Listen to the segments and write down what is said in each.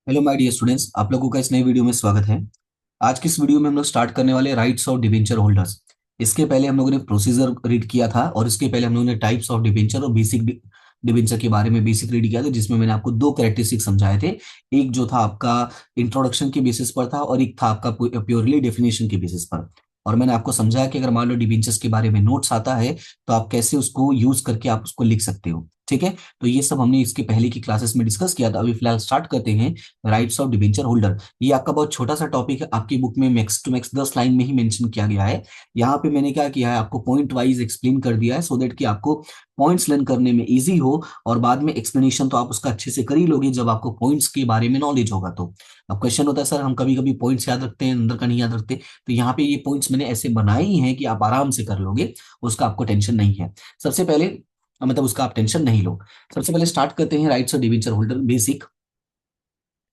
Hello my dear students, आप लोगों का इस नई वीडियो में स्वागत है। आज की इस वीडियो में हम लोग स्टार्ट करने वाले राइट्स ऑफ डिबेंचर होल्डर्स। इसके पहले हम लोगों ने प्रोसीजर रीड किया था और इसके पहले हम लोगों ने टाइप्स ऑफ डिबेंचर और बेसिक डिबेंचर के बारे में बेसिक रीड किया था, जिसमें मैंने आपको दो कैरेक्टरिस्टिक समझाए थे। एक जो था आपका इंट्रोडक्शन के बेसिस पर था और एक था आपका प्योरली डेफिनेशन के बेसिस पर। और मैंने आपको समझाया कि अगर मान लो डिबेंचर्स के बारे में नोट्स आता है तो आप कैसे उसको यूज करके आप उसको लिख सकते हो। ठीक है, तो ये सब हमने इसके पहले की क्लासेस में डिस्कस किया था। अभी फिलहाल स्टार्ट करते हैं राइट्स ऑफ डिबेंचर होल्डर। ये आपका बहुत छोटा सा टॉपिक है, आपकी बुक में मैक्स टू मैक्स 10 लाइन में ही मेंशन किया गया है। यहाँ पे मैंने क्या किया है, आपको पॉइंट वाइज एक्सप्लेन कर दिया है सो दैट कि आपको पॉइंट्स लर्न करने में इजी हो। और बाद में एक्सप्लेनेशन तो आप उसका अच्छे से कर ही लोगे जब आपको पॉइंट्स के बारे में नॉलेज होगा तो। अब क्वेश्चन होता है सर हम कभी कभी पॉइंट्स याद रखते हैं, अंदर का नहीं याद रखते, तो यहाँ पे ये पॉइंट्स मैंने ऐसे बनाए ही हैं कि आप आराम से कर लोगे, उसका आपको टेंशन नहीं है। सबसे पहले मतलब उसका आप टेंशन नहीं लो। सबसे पहले स्टार्ट करते हैं rights of debenture holder basic.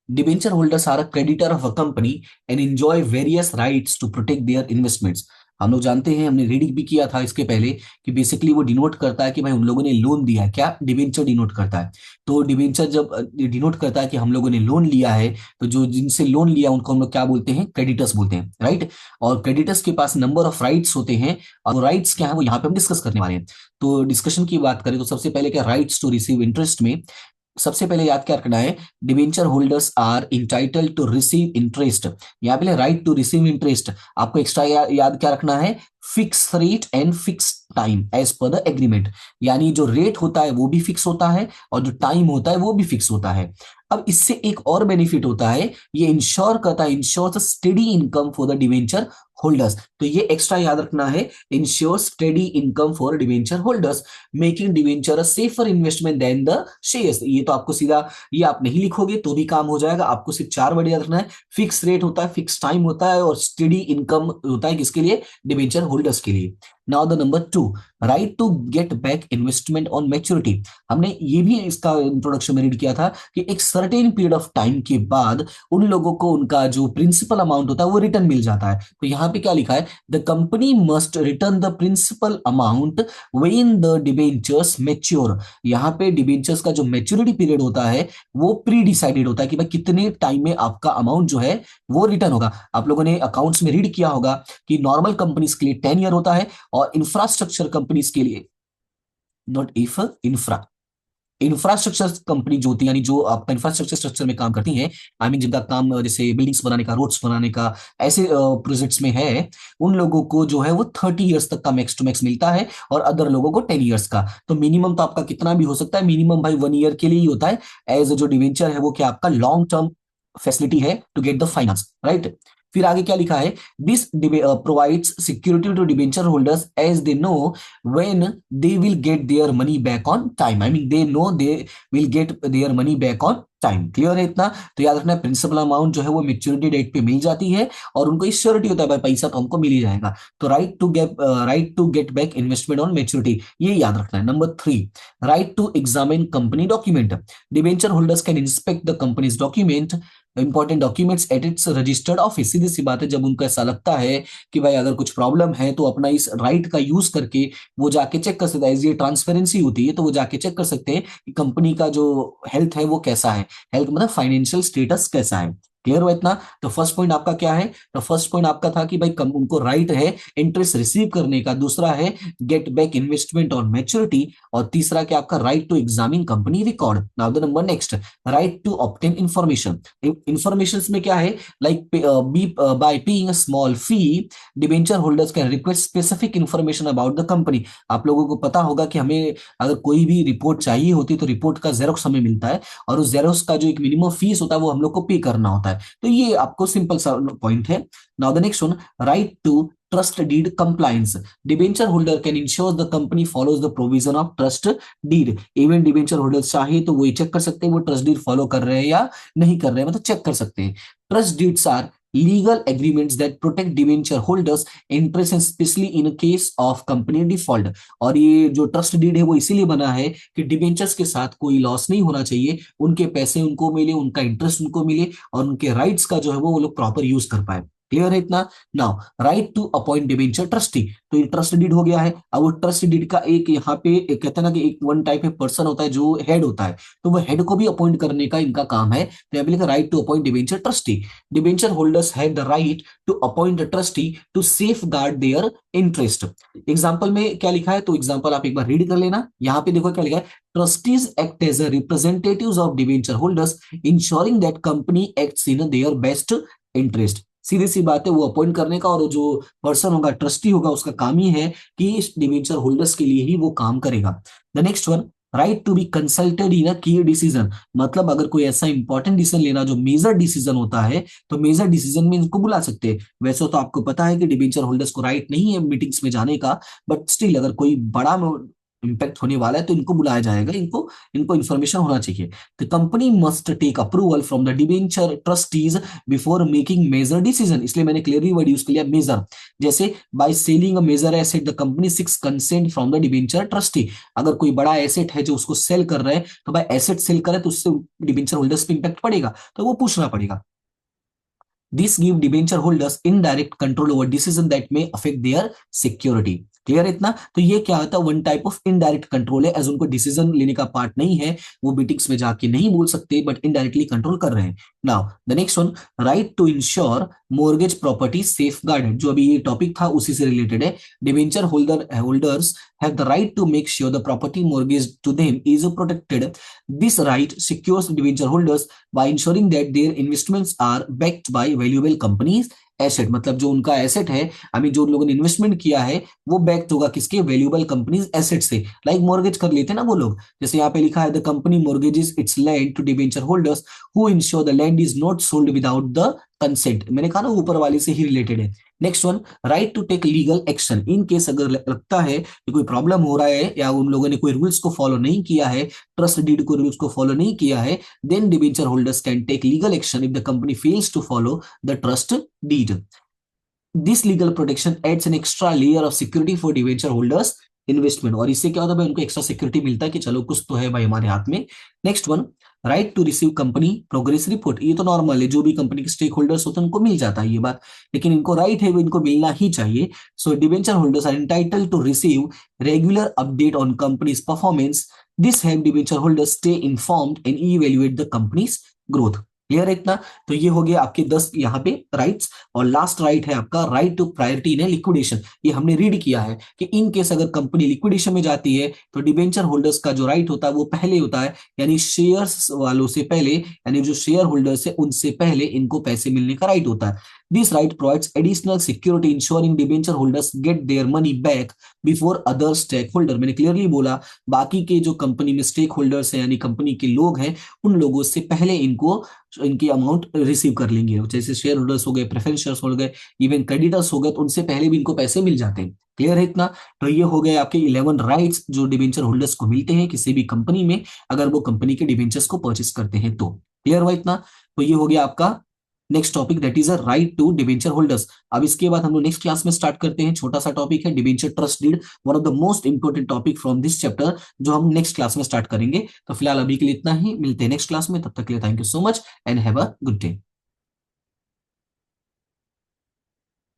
Debenture holders are a creditor of a company and enjoy various rights to protect their investments। हम लोग जानते हैं, हमने रीडिंग भी किया था इसके पहले कि बेसिकली वो डिनोट करता है कि भाई उन लोगों ने लोन दिया है। क्या डिबेंचर डिनोट करता है? तो डिबेंचर जब डिनोट करता है कि हम लोगों ने लोन लिया है, तो जो जिनसे लोन लिया उनको हम लोग क्या बोलते हैं? क्रेडिटर्स बोलते हैं, राइट। और क्रेडिटर्स के पास नंबर ऑफ राइट्स होते हैं और राइट्स क्या है वो यहाँ पे हम डिस्कस करने वाले हैं। तो डिस्कशन की बात करें तो सबसे पहले क्या, राइट्स टू रिसीव इंटरेस्ट में सबसे पहले याद क्या रखना है, debenture holders are entitled to receive interest. यहाँ पे राइट टू रिसीव इंटरेस्ट, आपको एक्स्ट्रा याद क्या रखना है, fix rate and fix time as per the agreement. यानी जो रेट होता है वो भी फिक्स होता है और जो टाइम होता है वो भी फिक्स होता है। अब इससे एक और बेनिफिट होता है, ये इंश्योर करता है, ensure steady income for the debenture holders. तो ये एक्स्ट्रा याद रखना है, ensure steady income for debenture holders, making debenture a safer investment than the shares. ये तो आपको सीधा, ये आप नहीं लिखोगे तो भी काम हो जाएगा। आपको सिर्फ चार वर्ड याद रखना है, फिक्स रेट होता है, फिक्स टाइम होता है और स्टेडी इनकम होता है। किसके लिए? डिवेंचर होल्डर्स के लिए। Now the number two, right to get back investment on maturity. हमने ये भी इसका इंट्रोडक्शन में रीड किया था कि एक सर्टेन पीरियड ऑफ टाइम के बाद उन लोगों को उनका जो प्रिंसिपल अमाउंट होता है वो रिटर्न मिल जाता है। तो यहाँ पे क्या लिखा है, the company must return the principal amount when the debentures mature. यहाँ पे डिबेंचर्स का जो मैच्योरिटी पीरियड होता है वो प्री डिसाइडेड होता है कि भाई कितने टाइम में आपका अमाउंट जो है वो रिटर्न होगा। आप लोगों ने अकाउंट्स में रीड किया होगा कि नॉर्मल कंपनीज के लिए 10 ईयर होता है और इंफ्रास्ट्रक्चर कंपनीज के लिए, not if, infra, infrastructure company जो होती है, यानी जो आपका इंफ्रास्ट्रक्चर स्ट्रक्चर में काम करती हैं, आई मीन जिनका काम जैसे बिल्डिंग्स बनाने का, रोड्स बनाने का, ऐसे प्रोजेक्ट्स में है, उन लोगों को जो है वो 30 ईयर्स तक का मैक्स टू मैक्स मिलता है और अदर लोगों को 10 ईयर्स का। तो मिनिमम तो आपका कितना भी हो सकता है, मिनिमम भाई 1 ईयर के लिए ही होता है। एज जो डिवेंचर है वो क्या आपका लॉन्ग टर्म फैसिलिटी है to get the finance, right. फिर आगे क्या लिखा है, this provides security to debenture holders as they know when they will get their money back on time. I mean they know they will get their money back on time. Clear है इतना? तो याद रखना है principal amount जो है वो maturity date पे मिल जाती है और उनको इस श्योरिटी होता है भाई पैसा तो हमको मिल ही जाएगा। तो right to get back investment on maturity, ये याद रखना है। Number three, right to examine company document. Debenture holders can inspect the company's document, important documents at its registered office. सीधी सी बात है, जब उनको ऐसा लगता है कि भाई अगर कुछ प्रॉब्लम है तो अपना इस राइट का यूज करके वो जाके चेक कर सकता है। ये ट्रांसपेरेंसी होती है तो वो जाके चेक कर सकते हैं कि कंपनी का जो हेल्थ है वो कैसा है, हेल्थ मतलब फाइनेंशियल स्टेटस कैसा है। क्लियर हुआ इतना? तो फर्स्ट पॉइंट आपका क्या है, तो फर्स्ट पॉइंट आपका था कि भाई उनको राइट है इंटरेस्ट रिसीव करने का, दूसरा है get back investment on maturity, और तीसरा क्या आपका right to examine company record. Now the number next, right to obtain information. Information में क्या है, like be by paying a small fee debenture holders can request specific information about the company. आप लोगों को पता होगा कि हमें अगर कोई भी रिपोर्ट चाहिए होती तो रिपोर्ट का जेरोक्स हमें मिलता है और उस जेरोक्स का जो एक मिनिमम फीस होता है वो हम लोग को पे करना होता है। तो ये आपको सिंपल सा पॉइंट है। Now the next one, right to trust deed compliance. Debenture holder can ensure the company follows the provision of trust deed. Even debenture holder चाहे तो वो चेक कर सकते हैं वो ट्रस्ट डीड फॉलो कर रहे हैं या नहीं कर रहे हैं, मतलब चेक कर सकते हैं। Trust deeds are legal agreements that protect debenture holders interest and especially in case of company default। और ये जो ट्रस्ट डीड है वो इसीलिए बना है कि डिबेंचर्स के साथ कोई लॉस नहीं होना चाहिए, उनके पैसे उनको मिले, उनका इंटरेस्ट उनको मिले और उनके राइट्स का जो है वो लोग प्रॉपर यूज कर पाए। क्लियर है इतना? Now right to appoint debenture trustee, तो ये ट्रस्ट डीड हो गया है। अब वो ट्रस्ट डीड का एक यहाँ पे एक कहते हैं ना कि एक वन टाइप में पर्सन होता है जो हेड होता है, तो वो हेड को भी अपॉइंट करने का इनका काम है। तो यहाँ पे लिखा right to appoint debenture trustee, debenture holders have the right to appoint a trustee to safeguard their interest. Example में क्या लिखा है, तो एग्जाम्पल आप एक बार रीड कर लेना। यहाँ पे देखो क्या लिखा है, trustees act as a representatives of debenture holders ensuring that company acts in their best interest. सीधी सी बात है, वो अपॉइंट करने का, और जो पर्सन होगा ट्रस्टी होगा उसका काम ही है कि इस डिबेंचर होल्डर्स के लिए ही वो काम करेगा। The next one, right to be consulted in a key decision, मतलब अगर कोई ऐसा इंपॉर्टेंट डिसीजन लेना जो मेजर डिसीजन होता है, तो मेजर डिसीजन में इनको बुला सकते हैं। वैसे तो आपको पता है कि डिबेंचर होल्डर्स को राइट नहीं है मीटिंग्स में जाने का, बट स्टिल अगर कोई बड़ा इम्पैक्ट होने वाला है तो इनको बुलाया जाएगा, इनको इनको इन्फॉर्मेशन होना चाहिए। The company must take approval from the debenture trustees before making major decision, इसलिए मैंने क्लियरली वर्ड यूज किया मेजर। जैसे by selling a major asset the company seeks consent from the debenture trustee, अगर कोई बड़ा asset है जो उसको सेल कर रहे हैं, तो भाई एसेट सेल करे तो उससे डिबेंचर होल्डर्स पे इंपैक्ट पड़ेगा, तो वो पूछना पड़ेगा। This give debenture holders indirect control over decision that में अफेक्ट देयर सिक्योरिटी। क्लियर है इतना? तो ये क्या होता है, one type of indirect control है, एज उनको डिसीजन लेने का पार्ट नहीं है, वो मीटिंग्स में जाके नहीं बोल सकते, बट इनडायरेक्टली कंट्रोल कर रहे हैं। Now the next one, right to ensure mortgage property safeguard, जो अभी ये टॉपिक था उसी से रिलेटेड है। Debenture holders have the right to make sure the property mortgaged to them is protected. This right secures debenture holders by ensuring that their investments are backed by valuable companies asset, मतलब जो उनका asset है, अभी जो लोगों ने investment किया है वो बैक्ड होगा किसके, वैल्यूएबल कंपनीज एसेट से। लाइक मॉर्गेज कर लेते हैं ना वो लोग, जैसे यहाँ पे लिखा है the company mortgages its land to debenture holders who ensure the land is not sold without the consent, मैंने कहा ना ऊपर वाले से ही रिलेटेड है। Next one, right to take legal action in case अगर लगता है कि कोई प्रॉब्लम हो रहा है या उन लोगों ने कोई रूल्स को फॉलो नहीं किया है, ट्रस्ट डीड को रूल्स को फॉलो नहीं किया है, then debenture holders can take legal action if the company fails to follow the trust deed. This legal protection adds an extra layer of security for debenture holders investment, और इससे क्या होता है भाई, उनको एक्स्ट्रा सिक्योरिटी मिलता है कि चलो कुछ तो है भाई हमारे हाथ में। Next one, right to receive company progress report, ये तो नॉर्मल है, जो भी कंपनी के स्टेक होल्डर्स होते हैं उनको मिल जाता है ये बात, लेकिन इनको राइट है वो इनको मिलना ही चाहिए। So debenture holders are entitled to receive regular update on company's performance, this help debenture holders stay informed and evaluate the company's growth. Clear है इतना? तो ये हो गया आपके 10 यहाँ पे राइट्स, और लास्ट राइट है आपका right to priority in liquidation. ये हमने रीड किया है कि इन केस अगर कंपनी लिक्विडेशन में जाती है तो डिबेंचर होल्डर्स का जो राइट होता है वो पहले होता है, यानी शेयर्स वालों से पहले, यानी जो शेयर होल्डर्स है उनसे पहले इनको पैसे मिलने का राइट होता है। This right provides additional security ensuring debenture holders get their money back before other stakeholder, मैंने क्लियरली बोला बाकी के जो कंपनी में स्टेक होल्डर्स है यानी कंपनी के लोग हैं उन लोगों से पहले इनको इनकी अमाउंट रिसीव कर लेंगे, जैसे शेयर होल्डर्स हो गए, प्रेफरेंस शेयर्स हो गए, इवन क्रेडिटर्स हो गए, तो उनसे पहले भी इनको पैसे मिल जाते हैं। क्लियर है इतना? तो ये हो गए आपके 11 राइट्स जो डिबेंचर होल्डर्स को मिलते हैं किसी भी कंपनी में अगर वो कंपनी के डिबेंचर्स को परचेस करते हैं तो। क्लियर हुआ इतना? तो ये हो गया आपका next topic, that is a right to debenture holders. अब इसके बाद हम लोग नेक्स्ट क्लास में स्टार्ट करते हैं, छोटा सा टॉपिक है debenture trust deed, one of the most important topic from this chapter, जो हम नेक्स्ट क्लास में स्टार्ट करेंगे। तो फिलहाल अभी के लिए इतना ही, मिलते हैं नेक्स्ट क्लास में, तब तक के लिए thank you so much and have a good day.